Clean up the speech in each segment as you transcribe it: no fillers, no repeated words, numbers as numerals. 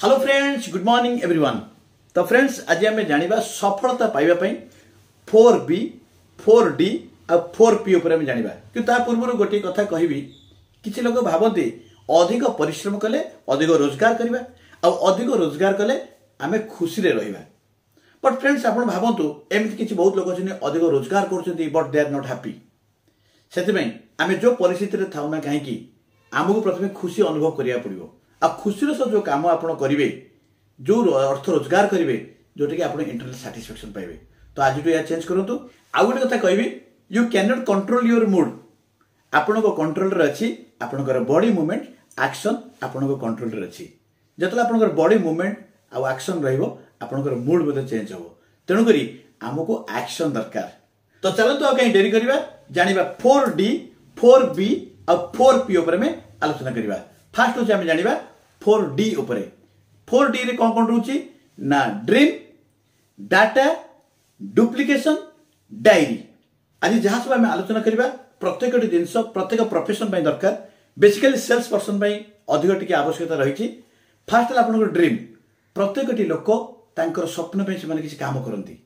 Hello friends, good morning everyone. तो friends, आज आम जाना सफलता पाइबा 4B 4D और 4P उपर जाना कि पूर्व गोटे कथा कहबी किसी लोग भावती अधिक परिश्रम कले अधिक रोजगार करवा अधिक रोजगार कले आम खुशी रहा। बट फ्रेंड्स, आप भावतु एमती किसी बहुत लोग अच्छे अधिक रोजगार कर but they are not happy. से आम जो परिस्थिति था ना कहीं आमको प्रथम खुशी अनुभव करा पड़ो आ खुशी सह जो कम आप करेंगे जो अर्थ रोजगार करेंगे जोटा कि आप इंटरनल साटिस्फैक्शन पाइबे। तो आज या चेंज करूँ। आउ गोटे कथा कहबी, you can not control your mood. आपण कंट्रोल अच्छी आपणकर बॉडी मूवमेंट एक्शन आपण कंट्रोल अच्छी। जिते आपंकर बॉडी मूवमेंट आउ एक्शन रहा मूड बोधे चेंज हम। तेणुक आमको एक्शन दरकार। तो चलते तो कहीं डेरी करवा जाना 4D 4B और 4P उपर में आलोचना करवा। फास्ट हूँ आम जाना 4D उपर। 4D रे कौन कौन रोचे ना ड्रीम, डाटा, डुप्लिकेशन, डायरी। आज जहाँ सब आम आलोचना करवा प्रत्येक जिनस प्रत्येक प्रोफेशन दरकार। बेसिकली सेल्स पर्सन अधिक टी आवश्यकता रही। फास्ट है आप ड्रीम। प्रत्येक लोक तांकर स्वप्न से किसी काम करती।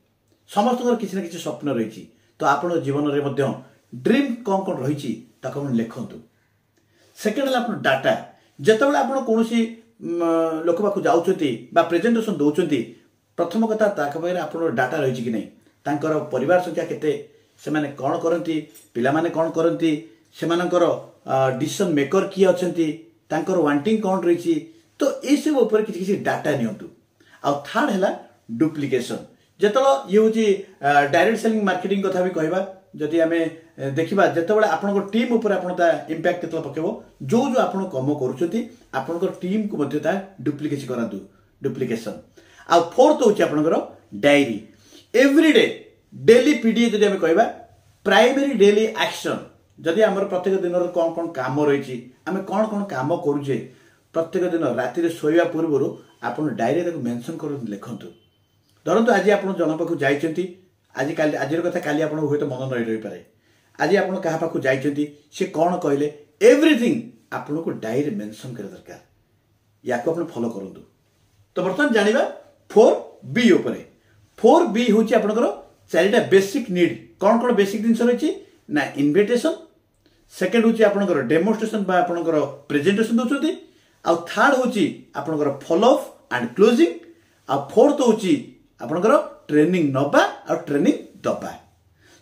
समस्त किसी ना किसी स्वप्न रही। तो आप जीवन में ड्रीम कौन कौन रही लिखतु। सेकेंड है डाटा। जितेबाला आप कौन लोक पाक जाऊँगी प्रेजेंटेशन दौरान प्रथम कथा आप डाटा रही कि नहीं, तांकर परिवार संख्या केते, से माने कौन करती, पिला माने कौन करती, से डिसीजन मेकर किए अच्छी, तांकर वांटिंग कौन रही। तो ये सब ऊपर किसी डाटा नियंतु। आ थर्ड है डुप्लिकेशन। जो ये हूँ डायरेक्ट सेलिंग मार्केटिंग कथा भी कहवा। जदि आम देखा जिते आप टीम उपर इंपैक्ट के पकेब जो जो आप कम कर टीम को डुप्लिकेसी करातु डुप्लिकेशन। आ फोर्थ हूँ आपंकर डायरी। एवरीडे डेली पीडीए जब आम कहवा प्राइमरी डेली एक्शन। जदि आम प्रत्येक दिन कौन कौन काम रही आम कौन कौन काम करुचे प्रत्येक दिन राति शोवा पूर्व आप डायरी मेंशन कर लिखतु। धरतु आज आप जन पाक जाइए, आज कथा काली आप हूँ मन नहीं रही पारे। आज आप क्या पाक जाइए सी कौन कहले एवरीथिंग आपन को डायरी मेंशन कर दरकार। या आप फॉलो करूँ। तो बर्तमान जाना 4B उपर। 4B हूँ आपंकर 4टा बेसिक नीड। कौन कौन बेसिक जिन रही ना इनविटेशन, सेकेंड हूँ आपंकर डेमोन्स्ट्रेशन आपंकर प्रेजेंटेशन दौरान, आ थर्ड हूँ आपंकर फॉलो अप एंड क्लोजिंग, आ फोर्थ हूँ आपंकर ट्रेनिंग नवा और ट्रेनिंग दबा।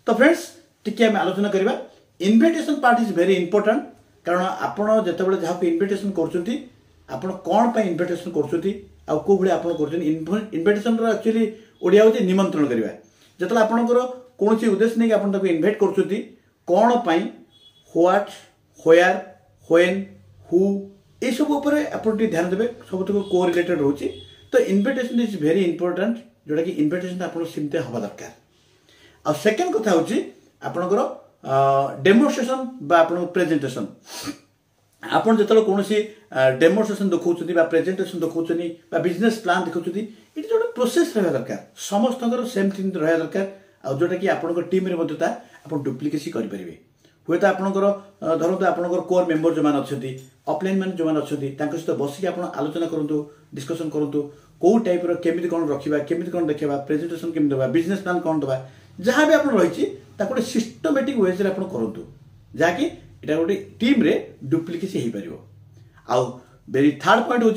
तो फ्रेंड्स टी आम आलोचना करवा। Invitation part is very important. कारण आपड़ जिते जहाँ इनविटेशन कर कौन पर इनविटेशन कर इनविटेशन एक्चुअली ओडिया हूँ निमंत्रण करवा। जिते आपंकर कौन उद्देश्य नहीं आप इनभाइट कर कौन पाई व्हाट व्हेयर व्हेन हु ये सब आप ध्यान देवे। सब को रिलेटेड रोचे। तो इनविटेशन इज वेरी इंपोर्टेंट जोटा कि इनविटेशन आप सीमती हवा दरकार। आ सेकेंड कथा हूँ आपंकर डेमोन्स्ट्रेशन आप प्रेजेंटेशन। आप जो कौन डेमोन्स्ट्रेशन देखा प्रेजेंटेशन देखा बिजनेस प्लान देखा ये जो प्रोसेस रहा दरकार। समस्त सेम थिंग रहा दरकार। आ जोटा कि आप टीम आप डुप्लिकेसी करेंगे। हुए तो आपंकर धरतु आपंकर कोर मेंबर जो मैंने अच्छा ऑफलाइन मैंने जो मैंने अच्छा सहित बसिक आप आलोचना करूँ, डिस्कसन करूँ कौ टाइप केमी कौन रखा केमी कौन देखा प्रेजेंटेशन केमी देवा बिजनेस प्लान कौन देवा जहाँ भी आप रही गोटे सिस्टमेटिक वेज आप करूँ जहाँकि यहाँ गोटे टीम रे डुप्लिकेसी हो पार। आउ वेरी थर्ड पॉइंट हूँ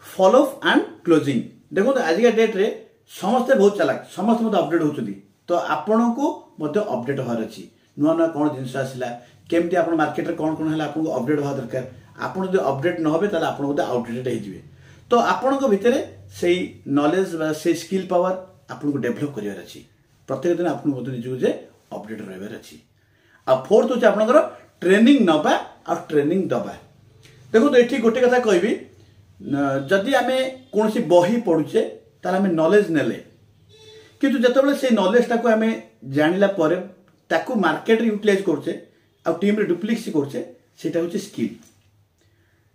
फॉलो अप एंड क्लोजिंग। देखो आजिका डेट रे समस्ते बहुत चालाक, समस्त मत अपडेट होती। तो आपण को अपडेट होवार अच्छी नुआ नुआ कौन जिनस आसला केमती आप मार्केट कौन कौन है आपको अपडेट हवा दरकार। आप जो अपडेट न हे आप आउटडेटेड होइजिवे। तो आपण भितर से नॉलेज से स्किल पावर आपको डेभलप करार अच्छी। प्रत्येक दिन आपको निजे अपडेट रही अच्छी। आ फोर्थ हूँ आपंकर ट्रेनिंग नवा और ट्रेनिंग दबा। देखो तो ये गोटे कथा कहबी, जदि आम कौन बही पढ़ुचे तार नॉलेज नेले किंतु जिते से नॉलेज टाक आम जानिला ताकू मार्केट यूटिलाइज करछे आ टीम रे डुप्लिकेसी करछे सेटा होची स्किल।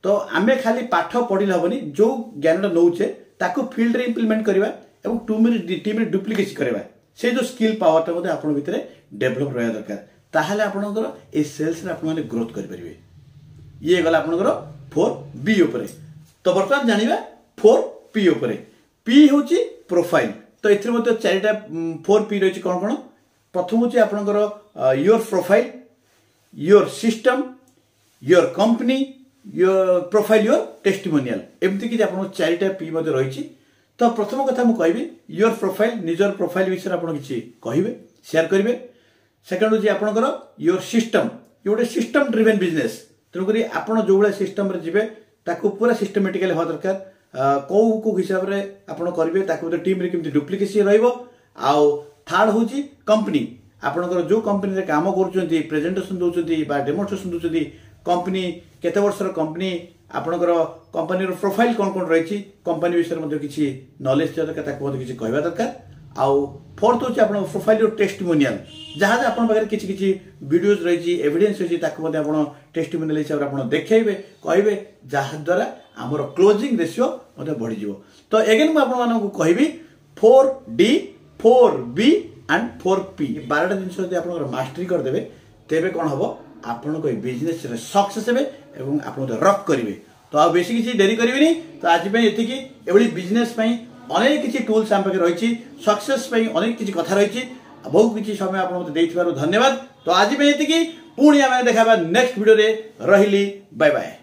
तो आमे खाली पाठ पढ़िले हबनी, जो ज्ञानटा नौचे ताकू फील्ड रे इंप्लीमेंट करबा एवं टीम रे डुप्लिकेसी करबा से जो स्किल पावरटा मध्ये आपन भितरे डेवलप रहया दरकार। ताहाले आपनकर ए सेल्स रे आपन माने ग्रोथ कर परिबे। ये गला आपनकर 4B ऊपर। तो बर्तमान जानिबा 4 पी उपरे पी हूँ प्रोफाइल तो ए चारिटा 4P रही कौन कौन प्रथम हूँ आपंकर your profile your system your company your profile your testimonial एमती कि आप चारिटा पी रही तो प्रथम कथा मुझे कहबी योर प्रोफाइल निजर प्रोफाइल विषय आप किसी कहे शेयर करेंगे सेकेंड हूँ आपंकर योर सिस्टम ये गोटे सिस्टम ड्रिवेन बिजनेस तेणुक आप जो भाई सिस्टम जी पूरा सिस्टमेटिकल हवा दरकार कौ हिसाब से आप करेंगे टीम केमती डुप्लिकेसी रहा थर्ड हूँ कंपनी आपंकर जो कंपनी काम कर प्रेजेंटेशन दौरान डेमोन्स्ट्रेशन दौरान कंपनी केते वर्षर कंपनी आपंकर कंपनी प्रोफाइल कौन कौन रही कंपनी विषय में किसी नॉलेज किसी कहवा दरकार आउ फोर्थ हूँ आप प्रोफाइल टेस्टिमोनियल जहाँ आप किसी वीडियोज रही एविडेंस रही टेस्टिमोनियल हिसाब से आप देखेबे कहे जहाद्वारा आमर क्लोजिंग रेशियो बढ़ी तो एगेन मुझे कहबी 4D 4B एंड 4P 12टा जिन आप मास्टरी करदे तेरे कौन हम आपण बिजनेस सक्सेस हे आप रक करेंगे तो आ बेसी किसी डेरी करेंगे तो आज ये बिजनेस अनेक किसी टूल्स आम पाखे रही सक्सेस अनेक किसी कथा रही बहुत किसी समय आप धन्यवाद तो आज ये पुणी आम देखा नेक्स्ट वीडियो रे रही बाय बाय।